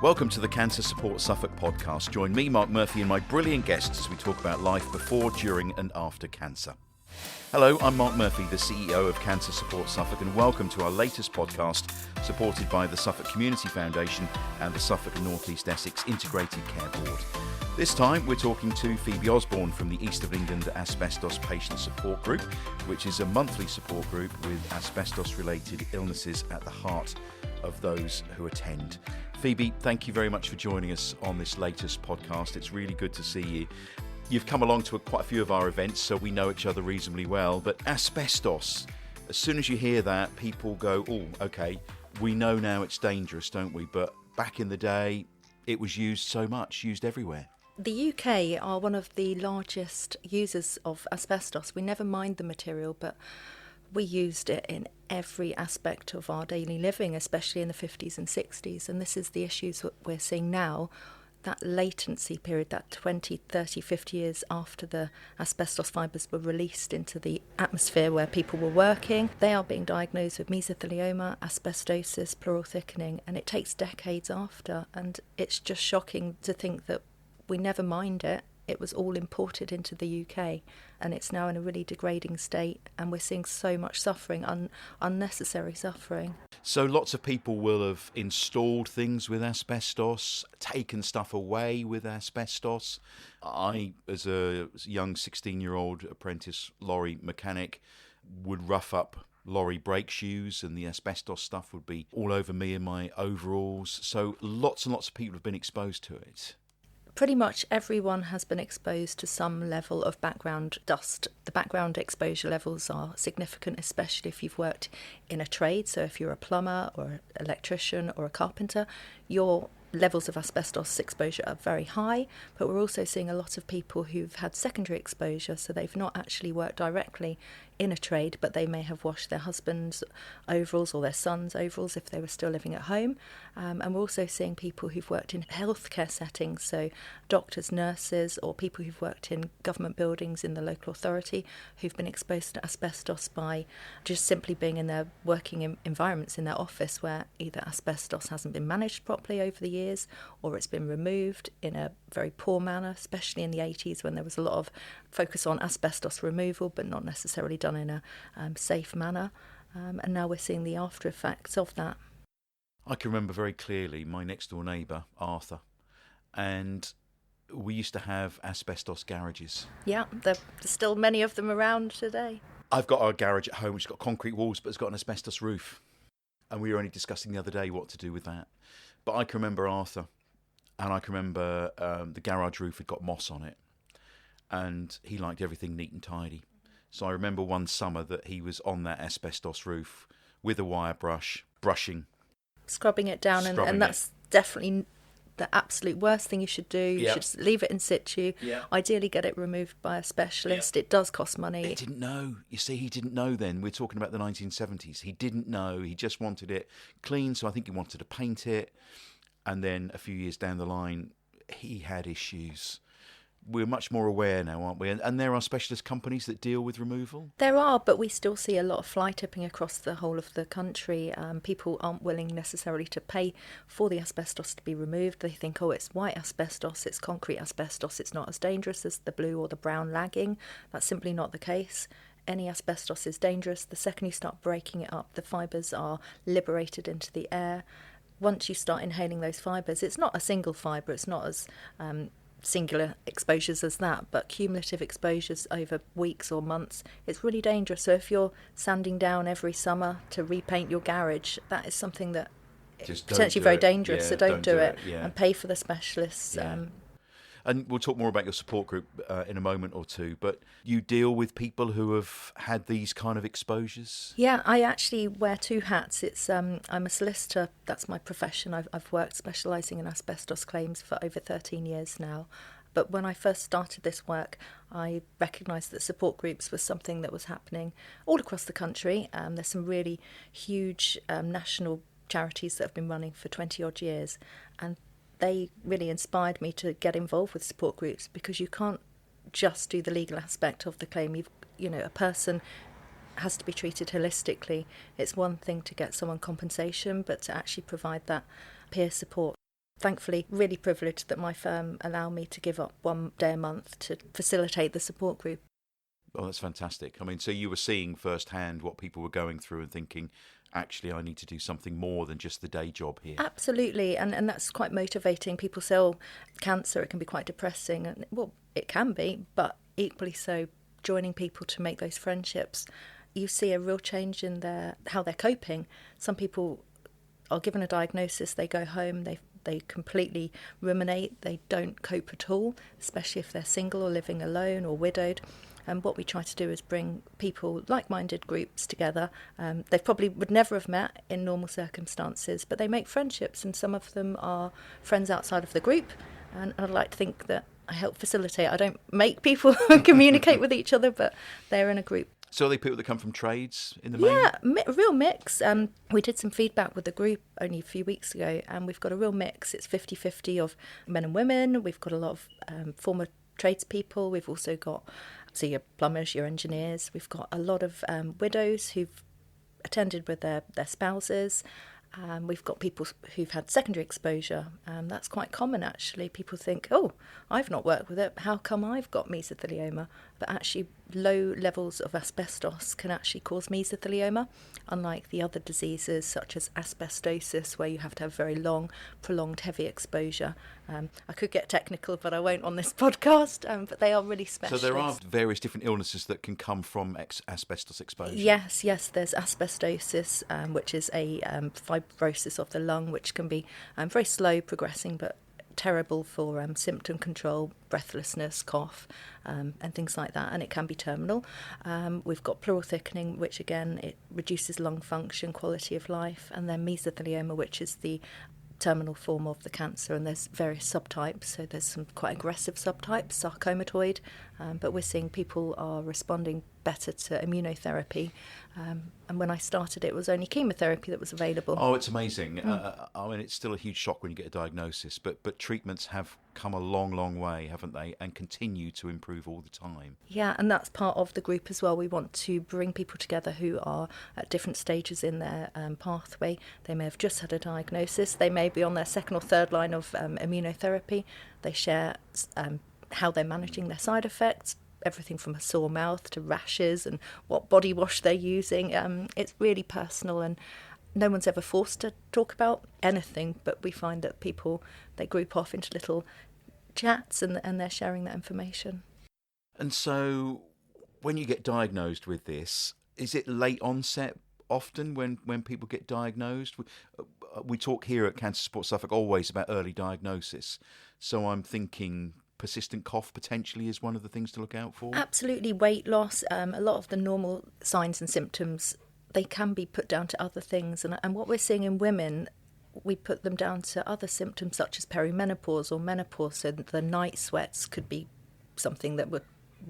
Welcome to the Cancer Support Suffolk podcast. Join me, Mark Murphy, and my brilliant guests as we talk about life before, during and after cancer. Hello, I'm Mark Murphy, the CEO of Cancer Support Suffolk, and welcome to our latest podcast supported by the Suffolk Community Foundation and the Suffolk and North East Essex Integrated Care Board. This time we're talking to Phoebe Osborne from the East of England Asbestos Patient Support Group, which is a monthly support group with asbestos-related illnesses at the heart of those who attend. Phoebe, thank you very much for joining us on this latest podcast. It's really good to see you. You've come along to quite a few of our events, so we know each other reasonably well. But asbestos, as soon as you hear that, people go, oh, okay, we know now it's dangerous, don't we? But back in the day, it was used so much, used everywhere. The UK are one of the largest users of asbestos. We never mined the material, but we used it in every aspect of our daily living, especially in the 50s and 60s. And this is the issues that we're seeing now, that latency period, that 20, 30, 50 years after the asbestos fibres were released into the atmosphere where people were working. They are being diagnosed with mesothelioma, asbestosis, pleural thickening, and it takes decades after. And it's just shocking to think that we never mined it. It was all imported into the UK, and it's now in a really degrading state, and we're seeing so much suffering, unnecessary suffering. So lots of people will have installed things with asbestos, taken stuff away with asbestos. I, as a young 16-year-old apprentice lorry mechanic, would rough up lorry brake shoes, and the asbestos stuff would be all over me in my overalls. So lots and lots of people have been exposed to it. Pretty much everyone has been exposed to some level of background dust. The background exposure levels are significant, especially if you've worked in a trade. So if you're a plumber or an electrician or a carpenter, your levels of asbestos exposure are very high. But we're also seeing a lot of people who've had secondary exposure, so they've not actually worked directly in a trade, but they may have washed their husband's overalls or their son's overalls if they were still living at home. And we're also seeing people who've worked in healthcare settings, so doctors, nurses, or people who've worked in government buildings in the local authority who've been exposed to asbestos by just simply being in their working environments in their office, where either asbestos hasn't been managed properly over the years or it's been removed in a very poor manner, especially in the 80s when there was a lot of focus on asbestos removal but not necessarily done in a safe manner. And now we're seeing the after effects of that. I can remember very clearly my next door neighbour, Arthur, and we used to have asbestos garages. Yeah, there's still many of them around today. I've got a garage at home which has got concrete walls but it's got an asbestos roof. And we were only discussing the other day what to do with that. But I can remember Arthur, and I can remember the garage roof had got moss on it, and he liked everything neat and tidy. So I remember one summer that he was on that asbestos roof with a wire brush, brushing. Scrubbing it down, and that's definitely the absolute worst thing you should do. You should leave it in situ. Ideally get it removed by a specialist. It does cost money. He didn't know. You see, he didn't know then. We're talking about the 1970s. He didn't know. He just wanted it clean, so I think he wanted to paint it. And then a few years down the line, he had issues. We're much more aware now, aren't we? And there are specialist companies that deal with removal? There are, but we still see a lot of fly tipping across the whole of the country. People aren't willing necessarily to pay for the asbestos to be removed. They think, oh, it's white asbestos, it's concrete asbestos, it's not as dangerous as the blue or the brown lagging. That's simply not the case. Any asbestos is dangerous. The second you start breaking it up, the fibres are liberated into the air. Once you start inhaling those fibres, it's not a single fibre, it's not as singular exposures as that, but cumulative exposures over weeks or months, it's really dangerous. So if you're sanding down every summer to repaint your garage, that is something that is potentially very dangerous. So don't do it. And pay for the specialists. And we'll talk more about your support group in a moment or two, but you deal with people who have had these kind of exposures? Yeah, I actually wear two hats. I'm a solicitor, that's my profession. I've worked specialising in asbestos claims for over 13 years now. But when I first started this work, I recognised that support groups was something that was happening all across the country. There's some really huge national charities that have been running for 20 odd years, and they really inspired me to get involved with support groups, because you can't just do the legal aspect of the claim. A person has to be treated holistically. It's one thing to get someone compensation, but to actually provide that peer support. Thankfully, really privileged that my firm allow me to give up one day a month to facilitate the support group. Oh, that's fantastic. I mean, so you were seeing firsthand what people were going through and thinking, actually, I need to do something more than just the day job here. Absolutely, and that's quite motivating. People say, oh, cancer, it can be quite depressing. And, well, it can be, but equally so, joining people to make those friendships, you see a real change in how they're coping. Some people are given a diagnosis, they go home, they completely ruminate, they don't cope at all, especially if they're single or living alone or widowed. And what we try to do is bring people, like-minded groups together. They probably would never have met in normal circumstances, but they make friendships, and some of them are friends outside of the group. And I'd like to think that I help facilitate. I don't make people communicate with each other, but they're in a group. So are they people that come from trades in the main? Yeah, real mix. We did some feedback with the group only a few weeks ago, and we've got a real mix. It's 50-50 of men and women. We've got a lot of former tradespeople. We've also got, so your plumbers, your engineers. We've got a lot of widows who've attended with their spouses. We've got people who've had secondary exposure. That's quite common, actually. People think, oh, I've not worked with it. How come I've got mesothelioma? But actually, low levels of asbestos can actually cause mesothelioma, unlike the other diseases such as asbestosis, where you have to have very long, prolonged, heavy exposure. I could get technical, but I won't on this podcast. But they are really specialist. So there are various different illnesses that can come from asbestos exposure? Yes. There's asbestosis, which is a fibrosis of the lung, which can be very slow progressing, but terrible for symptom control, breathlessness, cough, and things like that, and it can be terminal. We've got pleural thickening, which again, it reduces lung function, quality of life, and then mesothelioma, which is the terminal form of the cancer, and there's various subtypes. So there's some quite aggressive subtypes, sarcomatoid, but we're seeing people are responding better to immunotherapy. And when I started, it was only chemotherapy that was available. Oh, it's amazing. I mean, it's still a huge shock when you get a diagnosis, but treatments have come a long, long way, haven't they, and continue to improve all the time. Yeah, and that's part of the group as well. We want to bring people together who are at different stages in their pathway. They may have just had a diagnosis. They may be on their second or third line of immunotherapy. They share how they're managing their side effects, everything from a sore mouth to rashes and what body wash they're using. It's really personal, and no one's ever forced to talk about anything, but we find that people, they group off into little chats and they're sharing that information. And so when you get diagnosed with this, is it late onset often when people get diagnosed? We talk here at Cancer Support Suffolk always about early diagnosis, so I'm thinking persistent cough potentially is one of the things to look out for? Absolutely. Weight loss, a lot of the normal signs and symptoms, they can be put down to other things. And what we're seeing in women, we put them down to other symptoms such as perimenopause or menopause. So the night sweats could be something that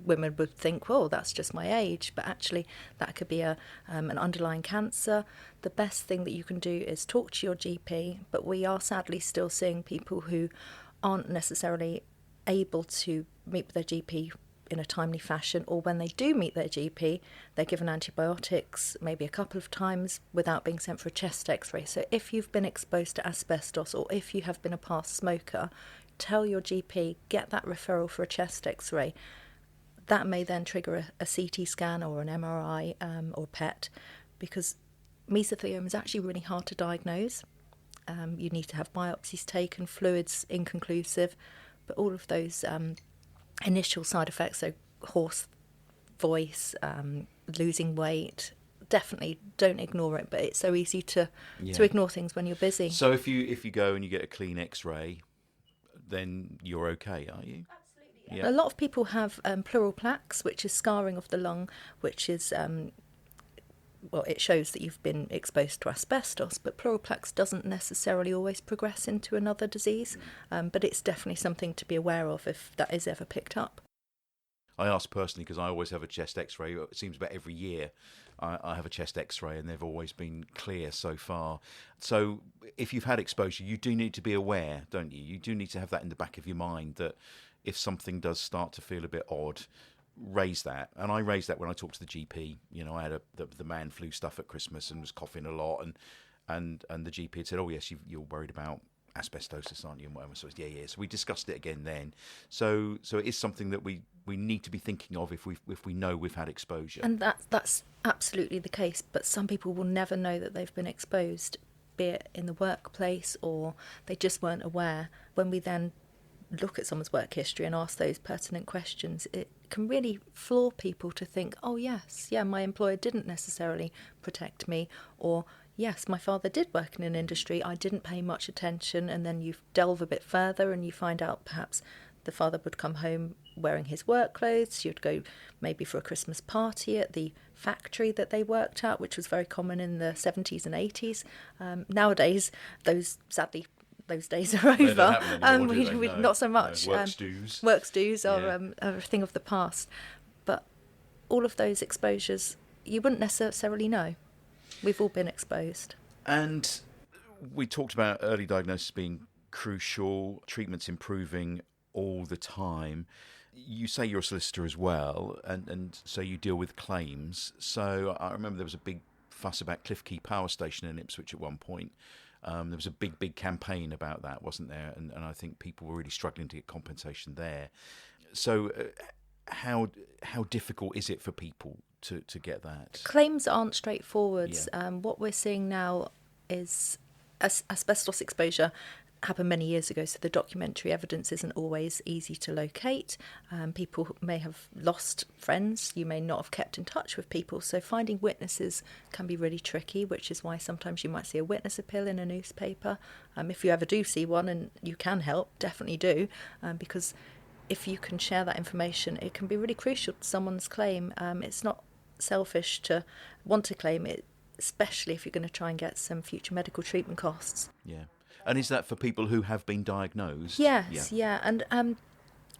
women would think, well, that's just my age. But actually, that could be an underlying cancer. The best thing that you can do is talk to your GP. But we are sadly still seeing people who aren't necessarily able to meet with their GP in a timely fashion, or when they do meet their GP, they're given antibiotics maybe a couple of times without being sent for a chest x-ray. So if you've been exposed to asbestos, or if you have been a past smoker, tell your GP, get that referral for a chest x-ray. That may then trigger a CT scan or an MRI or PET, because mesothelioma is actually really hard to diagnose. You need to have biopsies taken, fluids inconclusive, but all of those initial side effects, so hoarse voice, losing weight, definitely don't ignore it. But it's so easy to ignore things when you're busy. So if you go and you get a clean X-ray, then you're okay, are you? Absolutely. Yeah. A lot of people have pleural plaques, which is scarring of the lung, which is it shows that you've been exposed to asbestos, but pleural plaques doesn't necessarily always progress into another disease, but it's definitely something to be aware of if that is ever picked up. I ask personally because I always have a chest x-ray. It seems about every year I have a chest x-ray, and they've always been clear so far. So if you've had exposure, you do need to be aware, don't you? You do need to have that in the back of your mind, that if something does start to feel a bit odd, raise that. And I raised that when I talked to the GP. You know, I had the man flu stuff at Christmas and was coughing a lot, and the GP had said, oh yes, you're worried about asbestosis, aren't you? And whatever. So yeah. So we discussed it again then. So it is something that we need to be thinking of if we know we've had exposure. And that's absolutely the case. But some people will never know that they've been exposed, be it in the workplace or they just weren't aware. When we then look at someone's work history and ask those pertinent questions, it can really floor people to think, oh yes, my employer didn't necessarily protect me, or yes, my father did work in an industry, I didn't pay much attention. And then you delve a bit further and you find out perhaps the father would come home wearing his work clothes. You'd go maybe for a Christmas party at the factory that they worked at, which was very common in the 70s and 80s. Nowadays, those days are over. They don't happen anymore, do they? No, not so much. No. Works dues are a thing of the past. But all of those exposures, you wouldn't necessarily know. We've all been exposed. And we talked about early diagnosis being crucial, treatments improving all the time. You say you're a solicitor as well, and so you deal with claims. So I remember there was a big fuss about Cliff Key Power Station in Ipswich at one point. There was a big campaign about that, wasn't there? And I think people were really struggling to get compensation there. So how difficult is it for people to get that? Claims aren't straightforward. What we're seeing now is asbestos exposure happened many years ago, so the documentary evidence isn't always easy to locate. People may have lost friends, you may not have kept in touch with people, so finding witnesses can be really tricky, which is why sometimes you might see a witness appeal in a newspaper. If you ever do see one and you can help, definitely do, because if you can share that information, it can be really crucial to someone's claim. It's not selfish to want to claim it, especially if you're going to try and get some future medical treatment costs. Yeah. And is that for people who have been diagnosed? Yes, yeah. And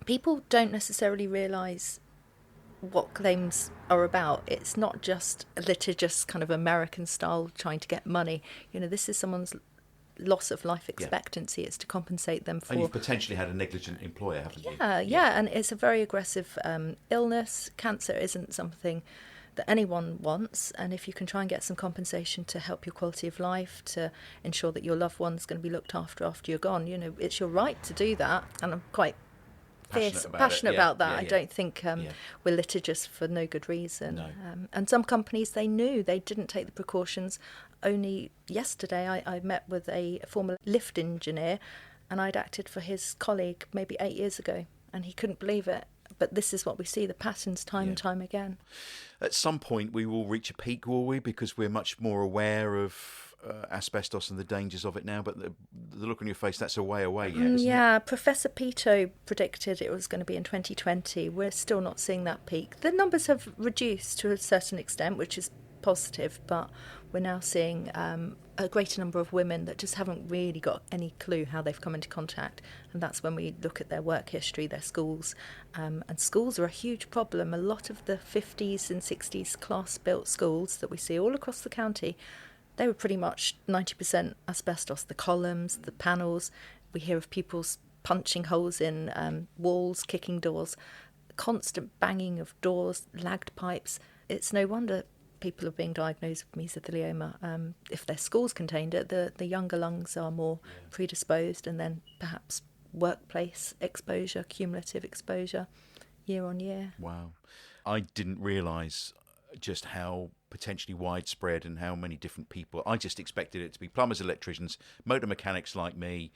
people don't necessarily realise what claims are about. It's not just a litigious kind of American style trying to get money. This is someone's loss of life expectancy. It's to compensate them for... And you've potentially had a negligent employer, haven't you? Yeah. And it's a very aggressive illness. Cancer isn't something that anyone wants, and if you can try and get some compensation to help your quality of life, to ensure that your loved one's going to be looked after you're gone, it's your right to do that, and I'm quite passionate about that. I don't think we're litigious for no good reason. No. And some companies, they knew they didn't take the precautions. Only yesterday I met with a former lift engineer, and I'd acted for his colleague maybe 8 years ago, and he couldn't believe it. But this is what we see, the patterns time and time again. At some point we will reach a peak, will we? Because we're much more aware of asbestos and the dangers of it now. But the look on your face, that's a way away yet, isn't it? Professor Pito predicted it was going to be in 2020. We're still not seeing that peak. The numbers have reduced to a certain extent, which is positive, but we're now seeing a greater number of women that just haven't really got any clue how they've come into contact, and that's when we look at their work history, their schools, and schools are a huge problem. A lot of the 50s and 60s class-built schools that we see all across the county, they were pretty much 90% asbestos, the columns, the panels. We hear of pupils punching holes in walls, kicking doors, constant banging of doors, lagged pipes. It's no wonder people are being diagnosed with mesothelioma. If their schools contained it, the younger lungs are more predisposed, and then perhaps workplace exposure, cumulative exposure, year on year. Wow. I didn't realise just how potentially widespread and how many different people. I just expected it to be plumbers, electricians, motor mechanics like me,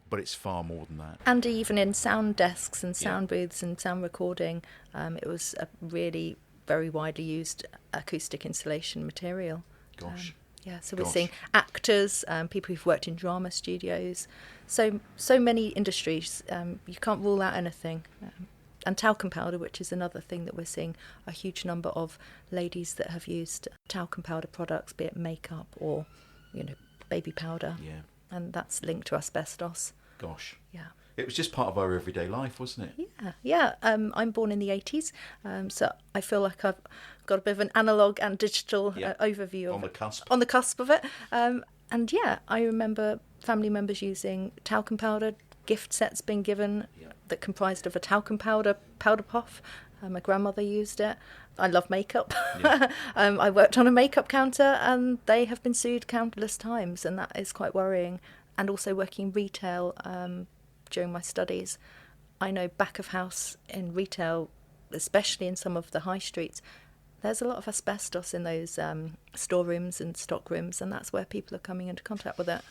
but it's far more than that. And even in sound desks and sound booths and sound recording, it was a really very widely used acoustic insulation material. Gosh. So we're seeing actors, people who've worked in drama studios, so many industries. You can't rule out anything. And talcum powder, which is another thing that we're seeing a huge number of ladies that have used talcum powder products, be it makeup or, baby powder. Yeah. And that's linked to asbestos. Gosh. Yeah. It was just part of our everyday life, wasn't it? Yeah. I'm born in the 80s, so I feel like I've got a bit of an analogue and digital overview of on the cusp of it. And I remember family members using talcum powder, gift sets being given that comprised of a talcum powder puff. My grandmother used it. I love makeup. I worked on a makeup counter, and they have been sued countless times, and that is quite worrying. and also working retail during my studies, I know back of house in retail, especially in some of the high streets, there's a lot of asbestos in those storerooms and stock rooms, and that's where people are coming into contact with it.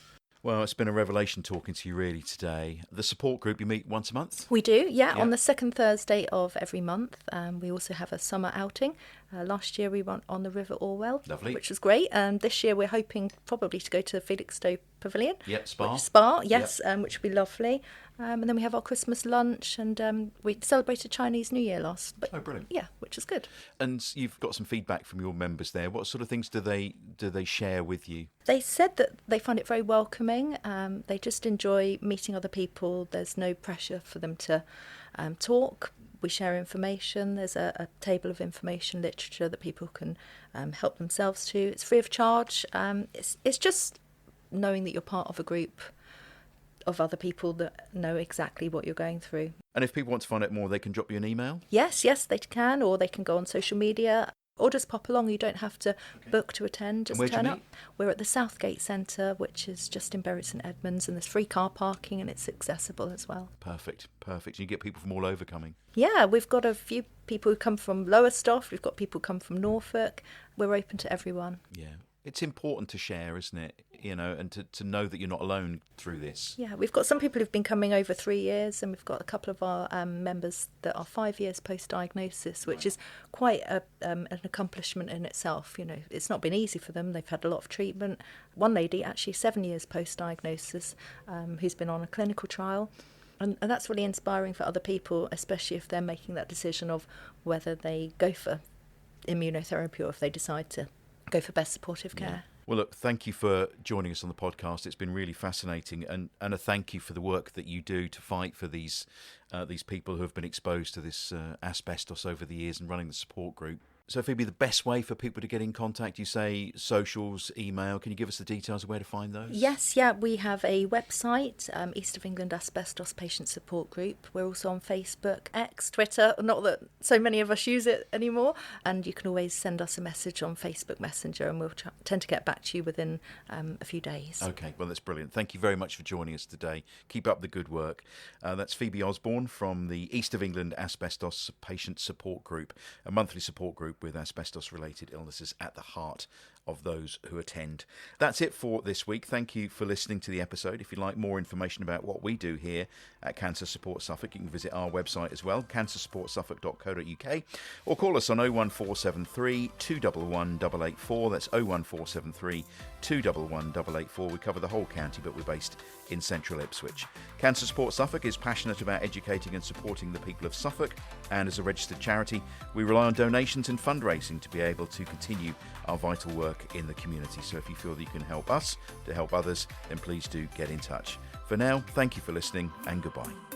Well, it's been a revelation talking to you really today. The support group, you meet once a month? We do, yeah, on the second Thursday of every month. We also have a summer outing. Last year we went on the River Orwell, Lovely, which was great. This year we're hoping probably to go to Felixstowe Pavilion. Yep, Spa. Spa, yes, yep. Which would be lovely. And then we have our Christmas lunch, and we celebrated Chinese New Year last. Oh, brilliant! Yeah, which is good. And you've got some feedback from your members there. What sort of things do they share with you? They said that they find it very welcoming. They just enjoy meeting other people. There's no pressure for them to talk. We share information. There's a table of information literature that people can help themselves to. It's free of charge. It's just knowing that you're part of a group of other people that know exactly what you're going through. And if people want to find out more, they can drop you an email? Yes, they can, or they can go on social media, or just pop along. You don't have to book to attend, just turn up. We're at the Southgate Centre, which is just in Bury St Edmunds, and there's free car parking and it's accessible as well. Perfect. You get people from all over coming? Yeah, we've got a few people who come from Lowestoft, we've got people who come from Norfolk. We're open to everyone. Yeah. It's important to share, isn't it? You know, and to know that you're not alone through this. Yeah, we've got some people who've been coming over 3 years, and we've got a couple of our members that are 5 years post-diagnosis, which is quite an accomplishment in itself. You know, it's not been easy for them. They've had a lot of treatment. One lady, actually 7 years post-diagnosis, who's been on a clinical trial. And that's really inspiring for other people, especially if they're making that decision of whether they go for immunotherapy or if they decide to go for best supportive care. Yeah. Well, look, thank you for joining us on the podcast. It's been really fascinating, and a thank you for the work that you do to fight for these people who have been exposed to this asbestos over the years and running the support group. So, Phoebe, the best way for people to get in contact, you say socials, email. Can you give us the details of where to find those? Yes, yeah. We have a website, East of England Asbestos Patient Support Group. We're also on Facebook, X, Twitter. Not that so many of us use it anymore. And you can always send us a message on Facebook Messenger, and we'll tend to get back to you within a few days. Okay, well, that's brilliant. Thank you very much for joining us today. Keep up the good work. That's Phoebe Osborne from the East of England Asbestos Patient Support Group, a monthly support group with asbestos-related illnesses at the heart of those who attend. That's it for this week. Thank you for listening to the episode. If you'd like more information about what we do here at Cancer Support Suffolk, you can visit our website as well, cancersupportsuffolk.co.uk, or call us on 01473 211 884. That's 01473 211 884. We cover the whole county, but we're based in central Ipswich. Cancer Support Suffolk is passionate about educating and supporting the people of Suffolk, and as a registered charity, we rely on donations and fundraising to be able to continue our vital work in the community. So if you feel that you can help us to help others, then please do get in touch. For now, thank you for listening, and goodbye.